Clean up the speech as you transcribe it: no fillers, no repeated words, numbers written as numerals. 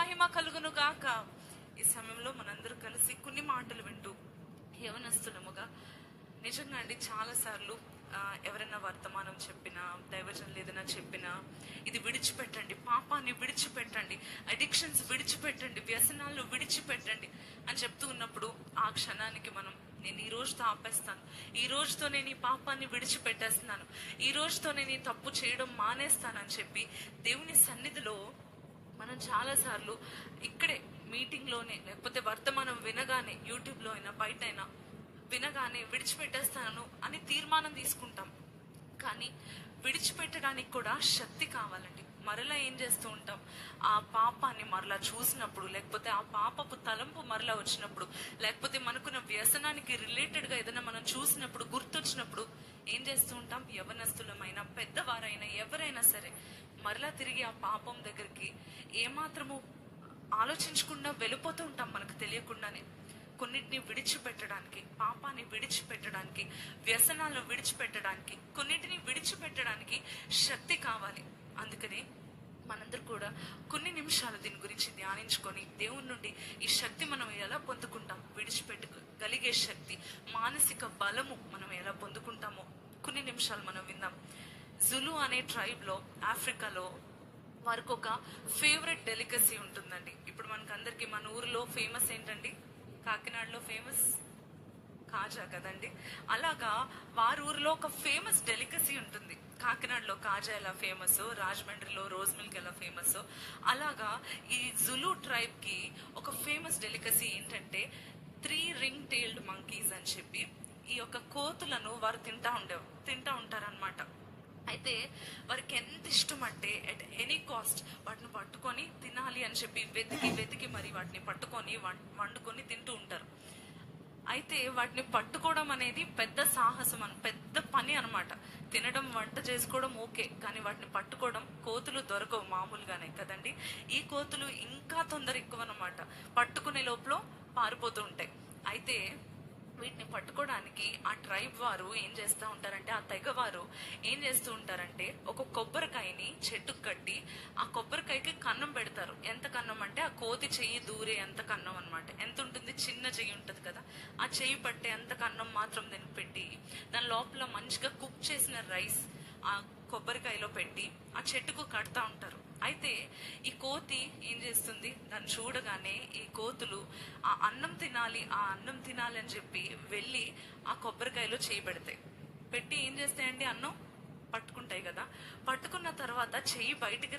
మహిమ కలుగును గాక. ఈ సమయంలో మనందరూ కలిసి కొన్ని మాటలు వింటూ యవనస్తులముగా నిజంగా అండి చాలాసార్లు ఎవరైనా వర్తమానం చెప్పినా, దైవజనులు ఏదైనా చెప్పినా, ఇది విడిచిపెట్టండి, పాపాన్ని విడిచిపెట్టండి, అడిక్షన్స్ విడిచిపెట్టండి, వ్యసనాలను విడిచిపెట్టండి అని చెప్తూ ఉన్నప్పుడు ఆ క్షణానికి మనం నేను ఈ రోజుతో ఆపేస్తాను, ఈ రోజుతో నేను ఈ పాపాన్ని విడిచిపెట్టేస్తున్నాను, ఈ రోజుతో నేను ఈ తప్పు చేయడం మానేస్తానని చెప్పి దేవుని సన్నిధిలో మనం చాలాసార్లు ఇక్కడే మీటింగ్లోనే లేకపోతే వర్తమానం వినగానే యూట్యూబ్లో అయినా బయట అయినా వినగానే విడిచిపెట్టేస్తాను అని తీర్మానం తీసుకుంటాం. కానీ విడిచిపెట్టడానికి కూడా శక్తి కావాలండి. మరలా ఏం చేస్తూ ఉంటాం, ఆ పాపాన్ని మరలా చూసినప్పుడు, లేకపోతే ఆ పాపపు తలంపు మరలా వచ్చినప్పుడు, లేకపోతే మనకున్న వ్యసనానికి రిలేటెడ్గా ఏదైనా మనం చూసినప్పుడు, గుర్తొచ్చినప్పుడు ఏం చేస్తూ ఉంటాం, యవనస్తులమైనా పెద్దవారైనా ఎవరైనా సరే మరలా తిరిగి ఆ పాపం దగ్గరికి ఏమాత్రము ఆలోచించకుండా వెళ్ళిపోతూ ఉంటాం మనకు తెలియకుండానే. కొన్నిటిని విడిచిపెట్టడానికి, పాపాన్ని విడిచిపెట్టడానికి, వ్యసనాలను విడిచిపెట్టడానికి, కొన్నిటిని విడిచిపెట్టడానికి శక్తి కావాలి. అందుకని మనందరూ కూడా కొన్ని నిమిషాలు దీని గురించి ధ్యానించుకొని దేవుని నుండి ఈ శక్తి మనం ఎలా పొందుకుంటాం, విడిచిపెట్టగలిగే శక్తి, మానసిక బలము మనం ఎలా పొందుకుంటామో కొన్ని నిమిషాలు మనం విందాం. జులు అనే ట్రైబ్లో, ఆఫ్రికాలో వారికి ఒక ఫేవరెట్ డెలికసీ ఉంటుందండి. ఇప్పుడు మనకందరికి మన ఊరిలో ఫేమస్ ఏంటండి, కాకినాడలో ఫేమస్ కాజా కదండి. అలాగా వారి ఊరిలో ఒక ఫేమస్ డెలికసీ ఉంటుంది. కాకినాడలో కాజా ఎలా ఫేమస్, రాజమండ్రిలో రోజ్ మిల్క్ ఎలా ఫేమస్, అలాగా ఈ జులు ట్రైబ్ కి ఒక ఫేమస్ డెలికసీ ఏంటంటే 3 రింగ్ టెయిల్డ్ మంకీస్ అని చెప్పి ఈ యొక్క కోతులను వారు తింటా ఉంటారనమాట. అయితే వారికి ఎంత ఇష్టం అంటే ఎట్ ఎనీ కాస్ట్ వాటిని పట్టుకొని తినాలి అని చెప్పి వెతికి మరి వాటిని పట్టుకొని వండుకొని తింటూ ఉంటారు. అయితే వాటిని పట్టుకోవడం అనేది పెద్ద సాహసం, పెద్ద పని అనమాట. తినడం, వంట చేసుకోవడం ఓకే, కానీ వాటిని పట్టుకోవడం, కోతులు దొరకవు మామూలుగానే కదండి. ఈ కోతులు ఇంకా తొందర ఎక్కువ అనమాట, పట్టుకునే లోపల పారిపోతూ ఉంటాయి. అయితే వీటిని పట్టుకోవడానికి ఆ ట్రైబ్ వారు ఏం చేస్తూ ఉంటారంటే, ఆ తెగవారు ఏం చేస్తూ ఉంటారంటే, ఒక కొబ్బరికాయని చెట్టుకు కట్టి ఆ కొబ్బరికాయకి కన్నం పెడతారు. ఎంత కన్నం అంటే ఆ కోతి చెయ్యి దూరే ఎంత కన్నం అనమాట. ఎంత ఉంటుంది, చిన్న చెయ్యి ఉంటుంది కదా, ఆ చెయ్యి పట్టే ఎంత కన్నం మాత్రం దాన్ని పెట్టి దాని లోపల మంచిగా కుక్ చేసిన రైస్ ఆ కొబ్బరికాయలో పెట్టి ఆ చెట్టుకు కడతా ఉంటారు. అయితే ఈ కోతి ఏం చేస్తుంది, దాన్ని చూడగానే ఈ కోతులు ఆ అన్నం తినాలి అని చెప్పి వెళ్ళి ఆ కొబ్బరికాయలో చేయి పెట్టి ఏం చేస్తాయండి, అన్నం పట్టుకుంటాయి కదా. పట్టుకున్న తర్వాత చెయ్యి బయటికి